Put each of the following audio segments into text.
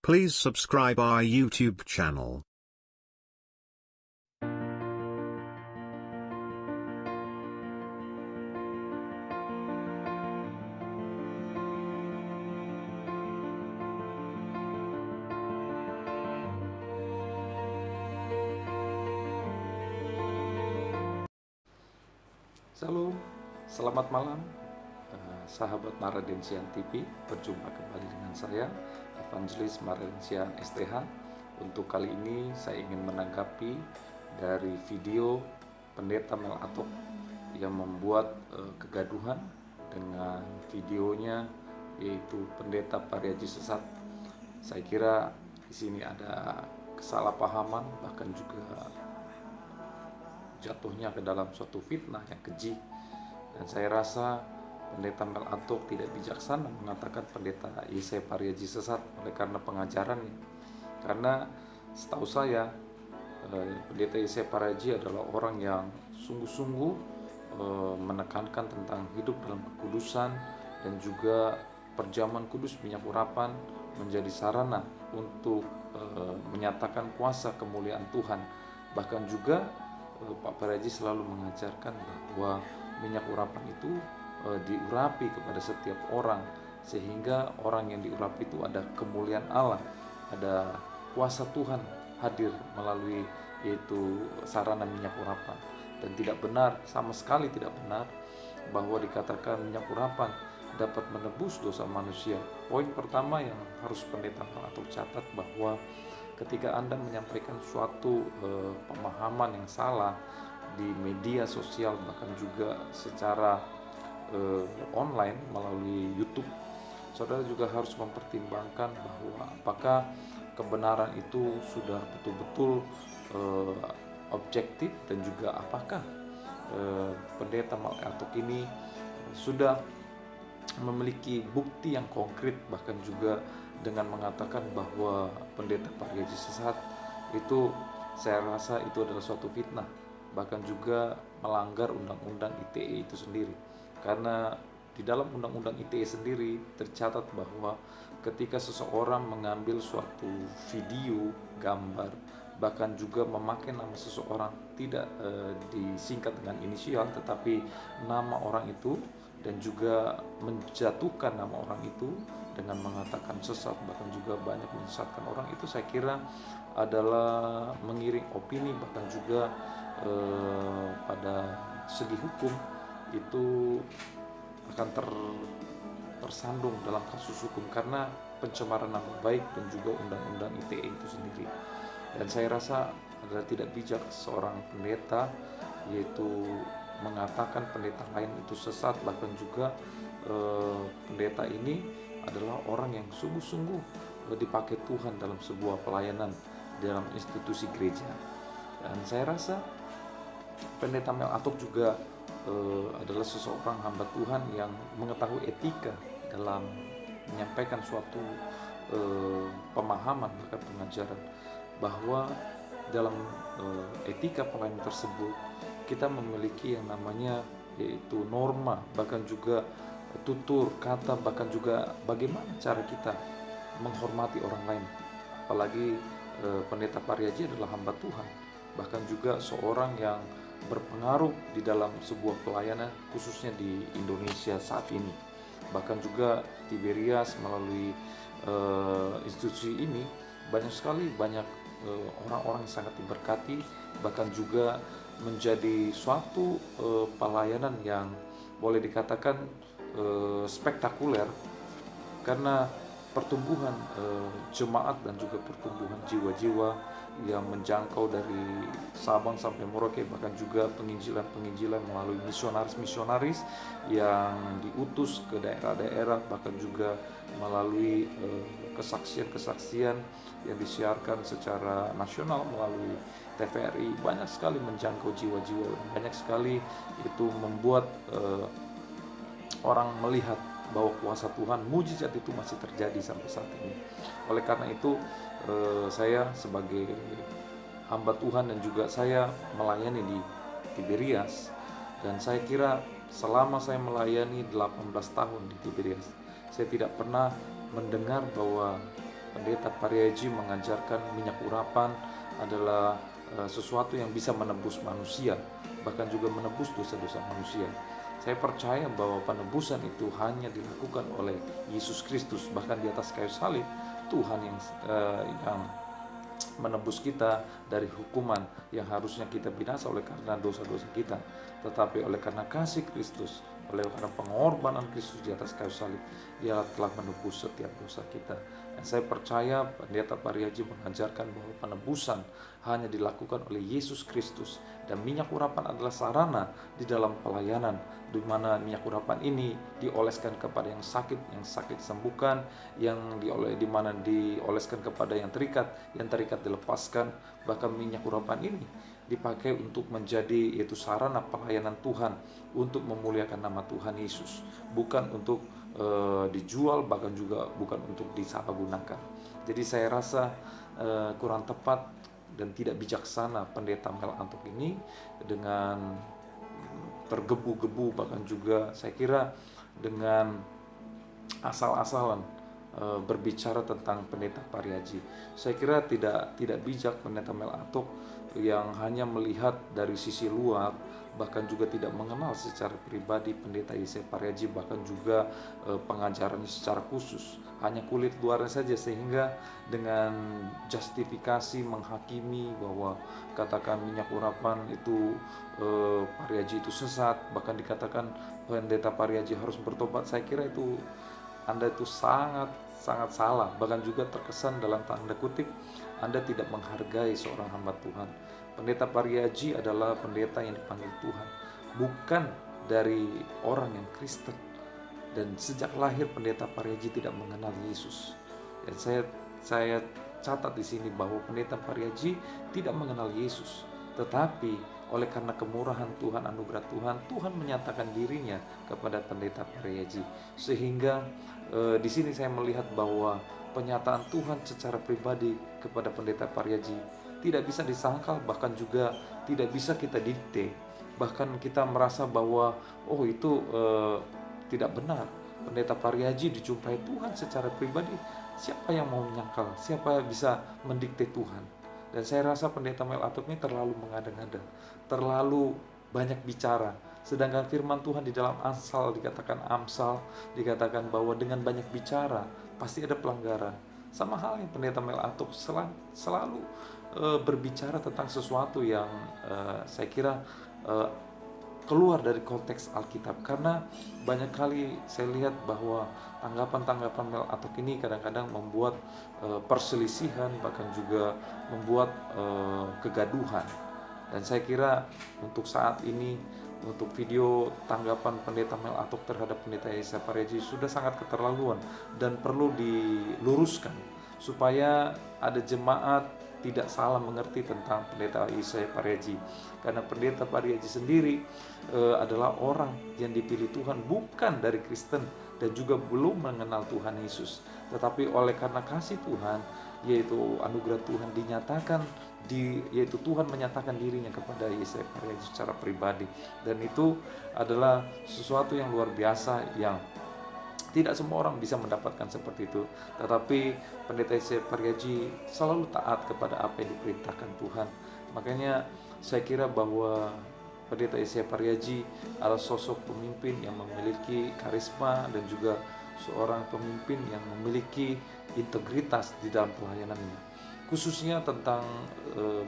Please subscribe our YouTube channel. Shalom, selamat malam sahabat Maradensian TV. Berjumpa kembali dengan saya, Evangelis Maradensian STH. Untuk kali ini saya ingin menanggapi dari video Pendeta Mel Atok yang membuat kegaduhan dengan videonya, yaitu Pendeta Pariaji Sesat. Saya kira di sini ada kesalahpahaman, bahkan juga jatuhnya ke dalam suatu fitnah yang keji. Dan saya rasa Pendeta Mel Atok tidak bijaksana mengatakan Pendeta Yesaya Pariaji sesat oleh karena pengajarannya. Karena setahu saya Pendeta Yesaya Pariaji adalah orang yang sungguh-sungguh menekankan tentang hidup dalam kekudusan dan juga perjamuan kudus minyak urapan menjadi sarana untuk menyatakan kuasa kemuliaan Tuhan. Bahkan juga Pak Pariaji selalu mengajarkan bahwa minyak urapan itu diurapi kepada setiap orang, sehingga orang yang diurapi itu ada kemuliaan Allah, ada kuasa Tuhan hadir melalui yaitu sarana minyak urapan. Dan tidak benar, sama sekali tidak benar bahwa dikatakan minyak urapan dapat menebus dosa manusia. Poin pertama yang harus pendeta atau catat bahwa ketika Anda menyampaikan suatu pemahaman yang salah di media sosial, bahkan juga secara online melalui YouTube, saudara juga harus mempertimbangkan bahwa apakah kebenaran itu sudah betul-betul objektif, dan juga apakah Pendeta Mel Atok ini sudah memiliki bukti yang konkret, bahkan juga dengan mengatakan bahwa Pendeta Pariaji sesat itu, saya rasa itu adalah suatu fitnah, bahkan juga melanggar undang-undang ITE itu sendiri. Karena di dalam undang-undang ITE sendiri tercatat bahwa ketika seseorang mengambil suatu video, gambar, bahkan juga memakai nama seseorang, tidak disingkat dengan inisial tetapi nama orang itu, dan juga menjatuhkan nama orang itu dengan mengatakan sesat, bahkan juga banyak menyesatkan orang, itu saya kira adalah mengiring opini, bahkan juga pada segi hukum itu akan tersandung dalam kasus hukum karena pencemaran nama baik dan juga undang-undang ITE itu sendiri. Dan saya rasa adalah tidak bijak seorang pendeta yaitu mengatakan pendeta lain itu sesat, bahkan juga pendeta ini adalah orang yang sungguh-sungguh dipakai Tuhan dalam sebuah pelayanan dalam institusi gereja. Dan saya rasa Pendeta Mel Atok juga adalah seseorang hamba Tuhan yang mengetahui etika dalam menyampaikan suatu pemahaman, bahkan pengajaran, bahwa dalam etika pelayanan tersebut kita memiliki yang namanya yaitu norma, bahkan juga tutur kata, bahkan juga bagaimana cara kita menghormati orang lain. Apalagi Pendeta Pariaji adalah hamba Tuhan, bahkan juga seorang yang berpengaruh di dalam sebuah pelayanan khususnya di Indonesia saat ini. Bahkan juga Tiberias melalui institusi ini banyak sekali orang-orang yang sangat diberkati, bahkan juga menjadi suatu pelayanan yang boleh dikatakan spektakuler karena pertumbuhan jemaat dan juga pertumbuhan jiwa-jiwa yang menjangkau dari Sabang sampai Merauke, bahkan juga penginjilan melalui misionaris yang diutus ke daerah-daerah, bahkan juga melalui kesaksian-kesaksian yang disiarkan secara nasional melalui TVRI. Banyak sekali menjangkau jiwa-jiwa, banyak sekali itu membuat orang melihat bahwa kuasa Tuhan, mujizat itu masih terjadi sampai saat ini. Oleh karena itu saya sebagai hamba Tuhan dan juga saya melayani di Tiberias, dan saya kira selama saya melayani 18 tahun di Tiberias, saya tidak pernah mendengar bahwa Pendeta Pariaji mengajarkan minyak urapan adalah sesuatu yang bisa menebus manusia, bahkan juga menebus dosa-dosa manusia. Saya percaya bahwa penebusan itu hanya dilakukan oleh Yesus Kristus, bahkan di atas kayu salib Tuhan yang menebus kita dari hukuman yang harusnya kita binasa oleh karena dosa-dosa kita, tetapi oleh karena kasih Kristus, oleh karena pengorbanan Kristus di atas kayu salib, Dia telah menebus setiap dosa kita. Dan saya percaya Pendeta Pariaji mengajarkan bahwa penebusan hanya dilakukan oleh Yesus Kristus, dan minyak urapan adalah sarana di dalam pelayanan, di mana minyak urapan ini dioleskan kepada yang sakit sembuhkan, di mana dioleskan kepada yang terikat dilepaskan. Bahkan minyak urapan ini dipakai untuk menjadi yaitu sarana pelayanan Tuhan, untuk memuliakan nama Tuhan Yesus, bukan untuk dijual, bahkan juga bukan untuk disalahgunakan. Jadi saya rasa kurang tepat dan tidak bijaksana Pendeta Mel Antok ini dengan tergebu-gebu, bahkan juga saya kira dengan asal-asalan berbicara tentang Pendeta Pariaji. Saya kira tidak bijak Pendeta Mel Antok yang hanya melihat dari sisi luar, bahkan juga tidak mengenal secara pribadi Pendeta Yesaya Pariaji, bahkan juga pengajarannya secara khusus, hanya kulit luarnya saja, sehingga dengan justifikasi menghakimi bahwa katakan minyak urapan itu Pariaji itu sesat, bahkan dikatakan Pendeta Pariaji harus bertobat. Saya kira itu Anda itu sangat salah, bahkan juga terkesan dalam tanda kutip Anda tidak menghargai seorang hamba Tuhan. Pendeta Pariaji adalah pendeta yang dipanggil Tuhan, bukan dari orang yang Kristen. Dan sejak lahir Pendeta Pariaji tidak mengenal Yesus. Dan saya catat di sini bahwa Pendeta Pariaji tidak mengenal Yesus, tetapi oleh karena kemurahan Tuhan, anugerah Tuhan, Tuhan menyatakan dirinya kepada Pendeta Pariaji, sehingga di sini saya melihat bahwa penyataan Tuhan secara pribadi kepada Pendeta Pariaji tidak bisa disangkal, bahkan juga tidak bisa kita dikte. Bahkan kita merasa bahwa itu tidak benar. Pendeta Pariaji dijumpai Tuhan secara pribadi. Siapa yang mau menyangkal? Siapa yang bisa mendikte Tuhan? Dan saya rasa Pendeta Mel Antok ini terlalu mengada-ngada, terlalu banyak bicara. Sedangkan firman Tuhan di dalam Amsal dikatakan bahwa dengan banyak bicara pasti ada pelanggaran. Sama halnya Pendeta Mel Antok selalu berbicara tentang sesuatu yang saya kira keluar dari konteks Alkitab. Karena banyak kali saya lihat bahwa tanggapan Mel Antok ini kadang-kadang membuat perselisihan, bahkan juga membuat kegaduhan. Dan saya kira untuk saat ini, untuk video tanggapan Pendeta Mel Antok terhadap Pendeta Yesaya Pariaji sudah sangat keterlaluan dan perlu diluruskan supaya ada jemaat tidak salah mengerti tentang Pendeta Yesaya Pariaji. Karena Pendeta Pariaji sendiri adalah orang yang dipilih Tuhan bukan dari Kristen dan juga belum mengenal Tuhan Yesus, tetapi oleh karena kasih Tuhan, yaitu anugerah Tuhan dinyatakan, yaitu Tuhan menyatakan dirinya kepada Yesaya Pariaji secara pribadi. Dan itu adalah sesuatu yang luar biasa, yang tidak semua orang bisa mendapatkan seperti itu. Tetapi Pendeta Yesaya Pariaji selalu taat kepada apa yang diperintahkan Tuhan. Makanya saya kira bahwa Pendeta Yesaya Pariaji adalah sosok pemimpin yang memiliki karisma dan juga seorang pemimpin yang memiliki integritas di dalam pelayanannya. Khususnya tentang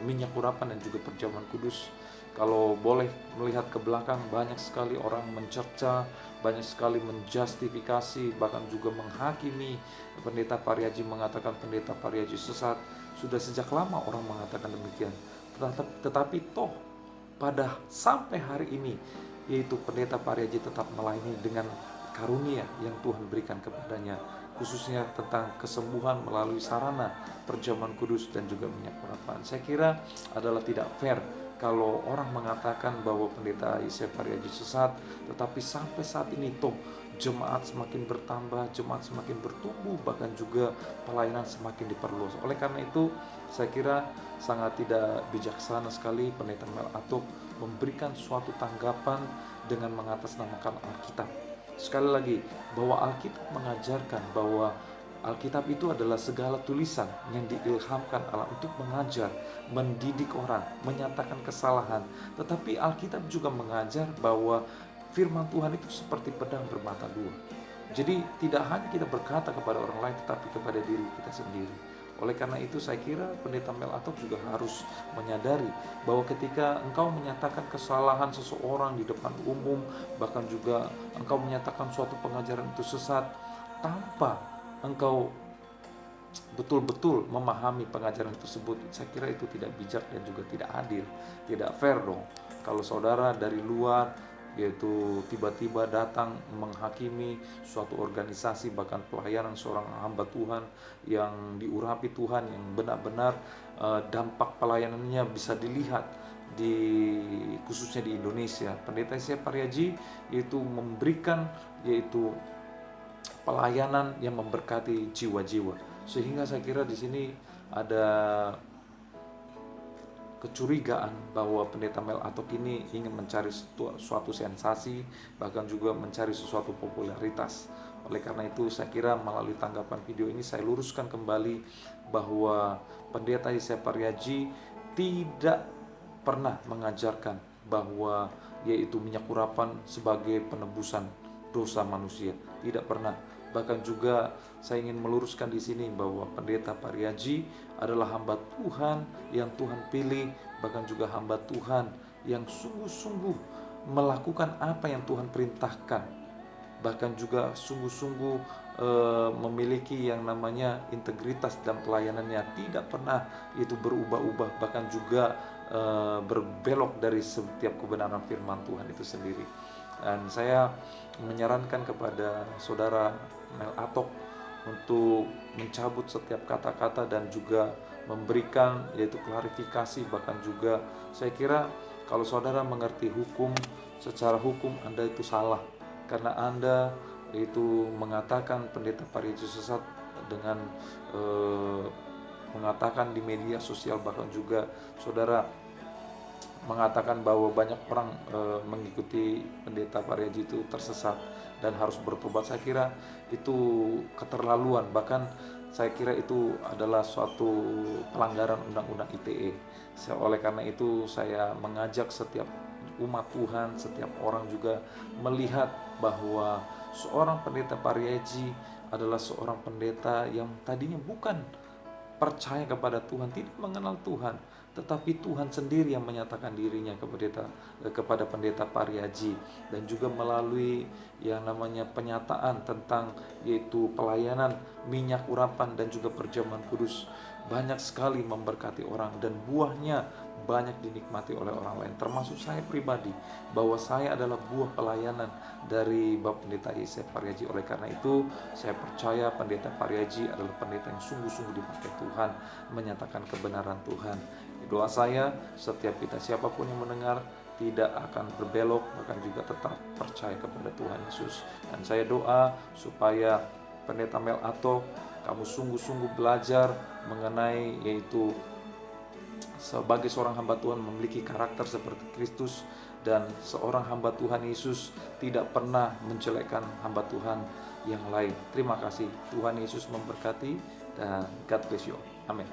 minyak urapan dan juga perjamuan kudus. Kalau boleh melihat ke belakang, banyak sekali orang mencerca, banyak sekali menjustifikasi, bahkan juga menghakimi Pendeta Pariaji, mengatakan Pendeta Pariaji sesat. Sudah sejak lama orang mengatakan demikian. Tetapi toh pada sampai hari ini, yaitu Pendeta Pariaji tetap melayani dengan karunia yang Tuhan berikan kepadanya, khususnya tentang kesembuhan melalui sarana perjamuan kudus dan juga minyak urapan. Saya kira adalah tidak fair kalau orang mengatakan bahwa Pendeta Yesaya Pariaji sesat, tetapi sampai saat ini toh jemaat semakin bertambah, jemaat semakin bertumbuh, bahkan juga pelayanan semakin diperluas. Oleh karena itu, saya kira sangat tidak bijaksana sekali Pendeta Mel Antok memberikan suatu tanggapan dengan mengatasnamakan Alkitab. Sekali lagi, bahwa Alkitab mengajarkan bahwa Alkitab itu adalah segala tulisan yang diilhamkan Allah untuk mengajar, mendidik orang, menyatakan kesalahan. Tetapi Alkitab juga mengajar bahwa firman Tuhan itu seperti pedang bermata dua. Jadi tidak hanya kita berkata kepada orang lain, tetapi kepada diri kita sendiri. Oleh karena itu saya kira Pendeta Mel Atok juga harus menyadari bahwa ketika engkau menyatakan kesalahan seseorang di depan umum, bahkan juga engkau menyatakan suatu pengajaran itu sesat, tanpa engkau betul-betul memahami pengajaran tersebut, saya kira itu tidak bijak dan juga tidak adil, tidak fair dong. Kalau saudara dari luar yaitu tiba-tiba datang menghakimi suatu organisasi, bahkan pelayanan seorang hamba Tuhan yang diurapi Tuhan, yang benar-benar dampak pelayanannya bisa dilihat di khususnya di Indonesia. Pendeta Yesaya Pariaji yaitu memberikan yaitu pelayanan yang memberkati jiwa-jiwa, sehingga saya kira di sini ada kecurigaan bahwa Pendeta Mel Atok ini ingin mencari suatu sensasi, bahkan juga mencari sesuatu popularitas. Oleh karena itu saya kira melalui tanggapan video ini saya luruskan kembali bahwa Pendeta Yesaya Pariaji tidak pernah mengajarkan bahwa yaitu minyak urapan sebagai penebusan dosa manusia, tidak pernah. Bahkan juga saya ingin meluruskan di sini bahwa Pendeta Pariaji adalah hamba Tuhan yang Tuhan pilih, bahkan juga hamba Tuhan yang sungguh-sungguh melakukan apa yang Tuhan perintahkan, bahkan juga sungguh-sungguh memiliki yang namanya integritas dalam pelayanannya, tidak pernah itu berubah-ubah, bahkan juga berbelok dari setiap kebenaran firman Tuhan itu sendiri. Dan saya menyarankan kepada saudara Mel Atok untuk mencabut setiap kata-kata dan juga memberikan yaitu klarifikasi. Bahkan juga saya kira kalau saudara mengerti hukum, secara hukum Anda itu salah, karena Anda itu mengatakan Pendeta Pariaji sesat dengan mengatakan di media sosial, bahkan juga saudara mengatakan bahwa banyak orang mengikuti Pendeta Pariaji itu tersesat dan harus bertobat. Saya kira itu keterlaluan, bahkan saya kira itu adalah suatu pelanggaran undang-undang ITE. Oleh karena itu saya mengajak setiap umat Tuhan, setiap orang juga melihat bahwa seorang Pendeta Pariaji adalah seorang pendeta yang tadinya bukan percaya kepada Tuhan, tidak mengenal Tuhan, tetapi Tuhan sendiri yang menyatakan dirinya kepada Pendeta Pariaji, dan juga melalui yang namanya penyataan tentang yaitu pelayanan minyak urapan dan juga perjamuan kudus, banyak sekali memberkati orang dan buahnya banyak dinikmati oleh orang lain, termasuk saya pribadi, bahwa saya adalah buah pelayanan dari Bapak Pendeta Yesaya Pariaji. Oleh karena itu saya percaya Pendeta Pariaji adalah pendeta yang sungguh-sungguh dipakai Tuhan menyatakan kebenaran Tuhan. Doa saya setiap kita siapapun yang mendengar tidak akan berbelok, bahkan juga tetap percaya kepada Tuhan Yesus. Dan saya doa supaya Pendeta Mel Atok, kamu sungguh-sungguh belajar mengenai yaitu sebagai seorang hamba Tuhan memiliki karakter seperti Kristus, dan seorang hamba Tuhan Yesus tidak pernah menjelekkan hamba Tuhan yang lain. Terima kasih. Tuhan Yesus memberkati dan God bless you. Amin.